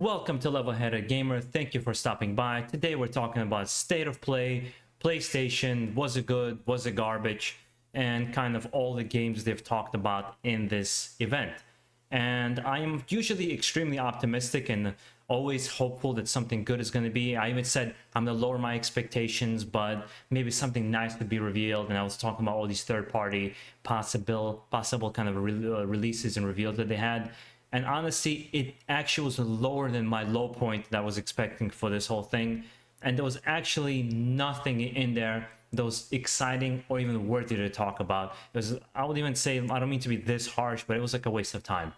Welcome to Level Headed Gamer. Thank you for stopping by. Today we're talking about state of play, PlayStation, was it good, was it garbage, and kind of all the games they've talked about in this event. And I am usually extremely optimistic and always hopeful that something good is going to be. I even said I'm going to lower my expectations, but maybe something nice could be revealed. And I was talking about all these third-party possible kind of releases and reveals that they had. And honestly, it actually was lower than my low point that I was expecting for this whole thing. And there was actually nothing in there that was exciting or even worthy to talk about. It was, I would even say, I don't mean to be this harsh, but it was like a waste of time.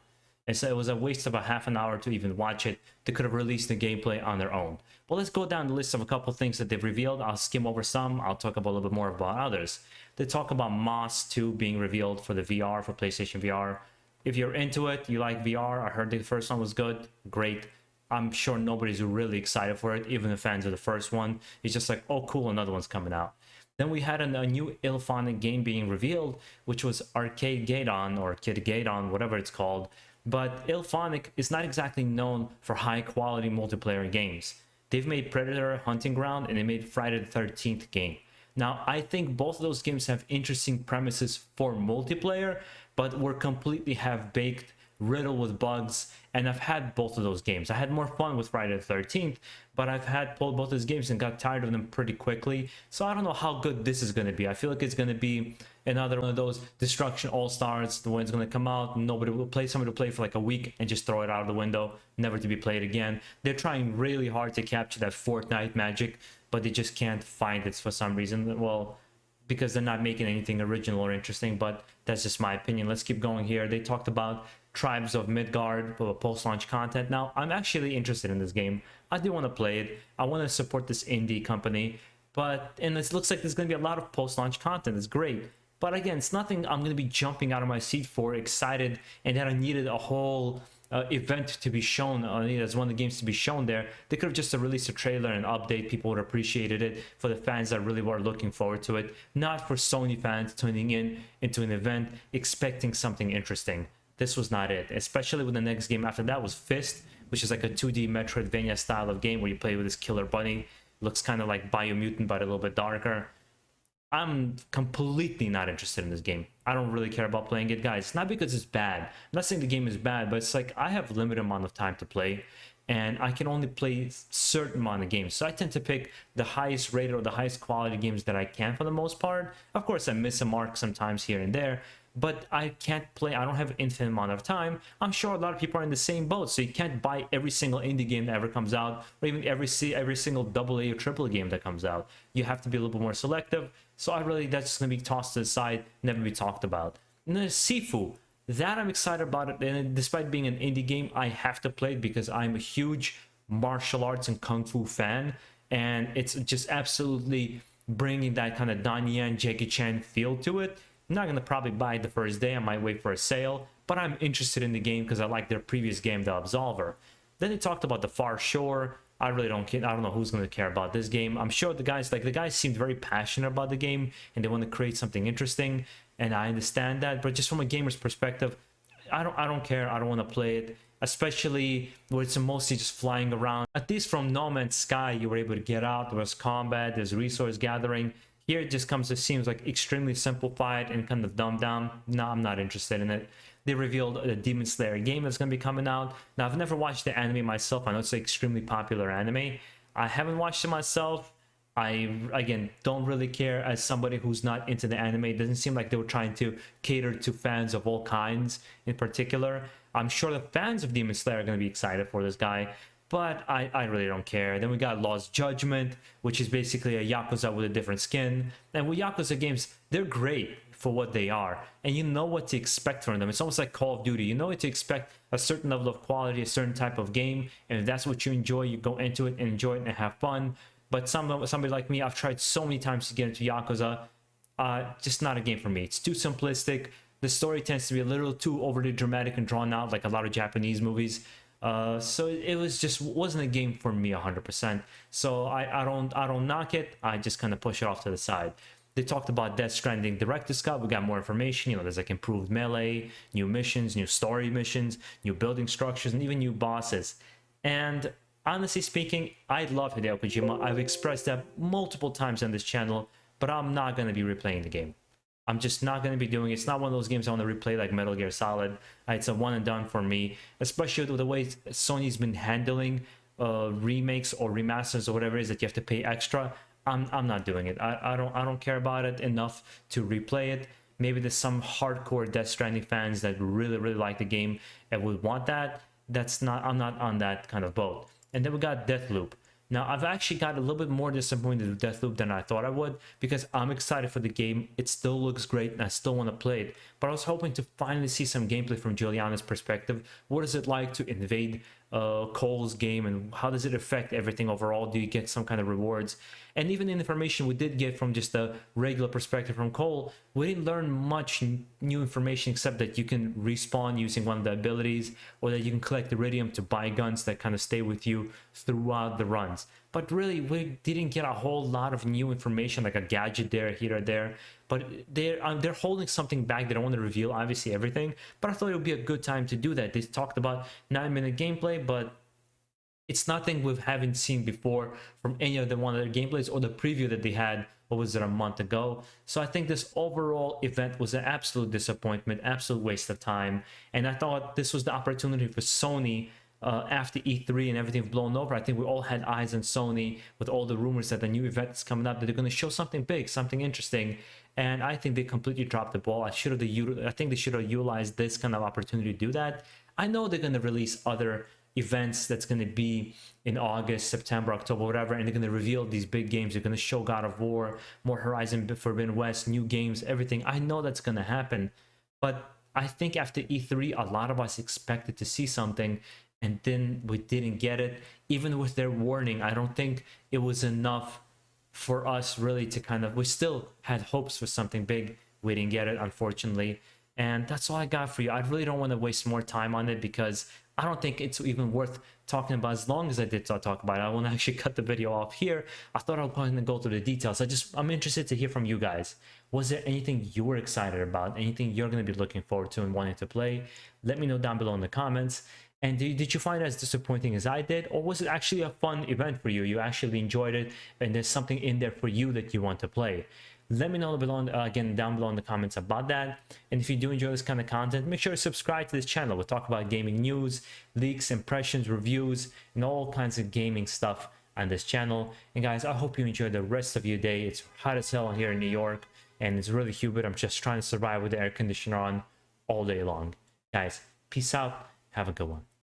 And so it was a waste of a half an hour to even watch it. They could have released the gameplay on their own. But let's go down the list of a couple things that they've revealed. I'll skim over some. I'll talk about a little bit more about others. They talk about Moss 2 being revealed for the VR, for PlayStation VR. If you're into it, you like VR, I heard the first one was good, great. I'm sure nobody's really excited for it, even the fans of the first one. It's just like, oh cool, another one's coming out. Then we had a new IllFonic game being revealed, which was Arcade Gaidon, or Kid Gaidon, whatever it's called. But IllFonic is not exactly known for high quality multiplayer games. They've made Predator Hunting Ground and they made Friday the 13th game. Now, I think both of those games have interesting premises for multiplayer, but were completely half-baked, riddled with bugs, and I've had both of those games. I had more fun with Friday the 13th, but I've had both those games and got tired of them pretty quickly, so I don't know how good this is going to be. I feel like it's going to be another one of those Destruction All-Stars, the one that's going to come out, nobody will play, somebody will play for like a week and just throw it out of the window, never to be played again. They're trying really hard to capture that Fortnite magic, but they just can't find it for some reason. Well, because they're not making anything original or interesting, but that's just my opinion. Let's keep going here. They talked about Tribes of Midgard post-launch content. Now, I'm actually interested in this game. I do want to play it. I want to support this indie company, and it looks like there's going to be a lot of post-launch content. It's great. But again, it's nothing I'm going to be jumping out of my seat for, excited, and that I needed a whole event to be shown, as one of the games to be shown there. They could have just released a trailer and update. People would have appreciated it for the fans that really were looking forward to it, not for Sony fans tuning in into an event expecting something interesting. This was not it, especially when the next game after that was Fist, which is like a 2D Metroidvania style of game where you play with this killer bunny. Looks kind of like Biomutant, but a little bit darker. I'm completely not interested in this game. I don't really care about playing it, guys. Not because it's bad. I'm not saying the game is bad, but it's like I have a limited amount of time to play, and I can only play certain amount of games. So I tend to pick the highest rated or the highest quality games that I can for the most part. Of course, I miss a mark sometimes here and there, but I can't play. I don't have an infinite amount of time. I'm sure a lot of people are in the same boat, so you can't buy every single indie game that ever comes out, or even every single AA or AAA game that comes out. You have to be a little bit more selective. So that's just gonna be tossed to the side, never be talked about. And then Sifu, that I'm excited about it, and despite being an indie game, I have to play it because I'm a huge martial arts and kung fu fan, and it's just absolutely bringing that kind of Donnie Yen, Jackie Chan feel to it. I'm not gonna probably buy it the first day. I might wait for a sale, but I'm interested in the game because I like their previous game, The Absolver. Then they talked about The Far Shore. I really don't care. I don't know who's going to care about this game. I'm sure the guys seemed very passionate about the game and they want to create something interesting, and I understand that. But just from a gamer's perspective, I don't care. I don't want to play it, especially where it's mostly just flying around. At least from No Man's Sky, you were able to get out. There was combat. There's resource gathering. Here it just seems like extremely simplified and kind of dumbed down. No, I'm not interested in it. They revealed a Demon Slayer game that's going to be coming out. Now, I've never watched the anime myself. I know it's an extremely popular anime. I haven't watched it myself. I, again, don't really care as somebody who's not into the anime. It doesn't seem like they were trying to cater to fans of all kinds in particular. I'm sure the fans of Demon Slayer are going to be excited for this guy, but I really don't care. Then we got Lost Judgment, which is basically a Yakuza with a different skin. And with Yakuza games, they're great for what they are, and you know what to expect from them. It's almost like Call of Duty. You know what to expect, a certain level of quality, a certain type of game, and if that's what you enjoy, you go into it and enjoy it and have fun. But somebody like me, I've tried so many times to get into Yakuza, just not a game for me. It's too simplistic. The story tends to be a little too overly dramatic and drawn out, like a lot of Japanese movies. So it wasn't a game for me 100%. So I don't knock it. I just kind of push it off to the side. They talked about Death Stranding Director's Cut. We got more information. There's like improved melee, new missions, new story missions, new building structures, and even new bosses. And honestly speaking, I love Hideo Kojima. I've expressed that multiple times on this channel, but I'm not going to be replaying the game. I'm just not going to be doing it. It's not one of those games I want to replay like Metal Gear Solid. It's a one and done for me, especially with the way Sony's been handling remakes or remasters or whatever it is that you have to pay extra. I'm not doing it. I don't care about it enough to replay it. Maybe there's some hardcore Death Stranding fans that really like the game and would want that. I'm not on that kind of boat. And then we got Deathloop. Now, I've actually got a little bit more disappointed with Deathloop than I thought I would, because I'm excited for the game. It still looks great and I still want to play it. But I was hoping to finally see some gameplay from Juliana's perspective. What is it like to invade Cole's game, and how does it affect everything overall? Do you get some kind of rewards? And even the information we did get from just a regular perspective from Cole, we didn't learn much new information except that you can respawn using one of the abilities, or that you can collect iridium to buy guns that kind of stay with you throughout the runs. But really, we didn't get a whole lot of new information, like a gadget there, here or there. But they're holding something back. They don't want to reveal, obviously, everything. But I thought it would be a good time to do that. They talked about 9-minute gameplay, but it's nothing we haven't seen before from any of the one of their gameplays or the preview that they had, what was it, a month ago. So I think this overall event was an absolute disappointment, absolute waste of time. And I thought this was the opportunity for Sony, after E3 and everything blown over. I think we all had eyes on Sony with all the rumors that the new event is coming up, that they're going to show something big, something interesting. And I think they completely dropped the ball. I think they should have utilized this kind of opportunity to do that. I know they're going to release other events that's going to be in August, September, October, whatever, and they're going to reveal these big games. They're going to show God of War, more Horizon Forbidden West, new games, everything. I know that's going to happen, but I think after E3, a lot of us expected to see something, and then we didn't get it. Even with their warning, I don't think it was enough for us really to kind of, we still had hopes for something big. We didn't get it, unfortunately. And that's all I got for you. I really don't want to waste more time on it, because I don't think it's even worth talking about as long as I did talk about it. I want to actually cut the video off here. I thought I was going to go through the details. I'm interested to hear from you guys. Was there anything you were excited about? Anything you're going to be looking forward to and wanting to play? Let me know down below in the comments. And did you find it as disappointing as I did? Or was it actually a fun event for you? You actually enjoyed it and there's something in there for you that you want to play? Let me know below, again, down below in the comments about that. And if you do enjoy this kind of content, make sure to subscribe to this channel. We'll talk about gaming news, leaks, impressions, reviews, and all kinds of gaming stuff on this channel. And guys, I hope you enjoy the rest of your day. It's hot as hell here in New York, and it's really humid. I'm just trying to survive with the air conditioner on all day long. Guys, peace out. Have a good one.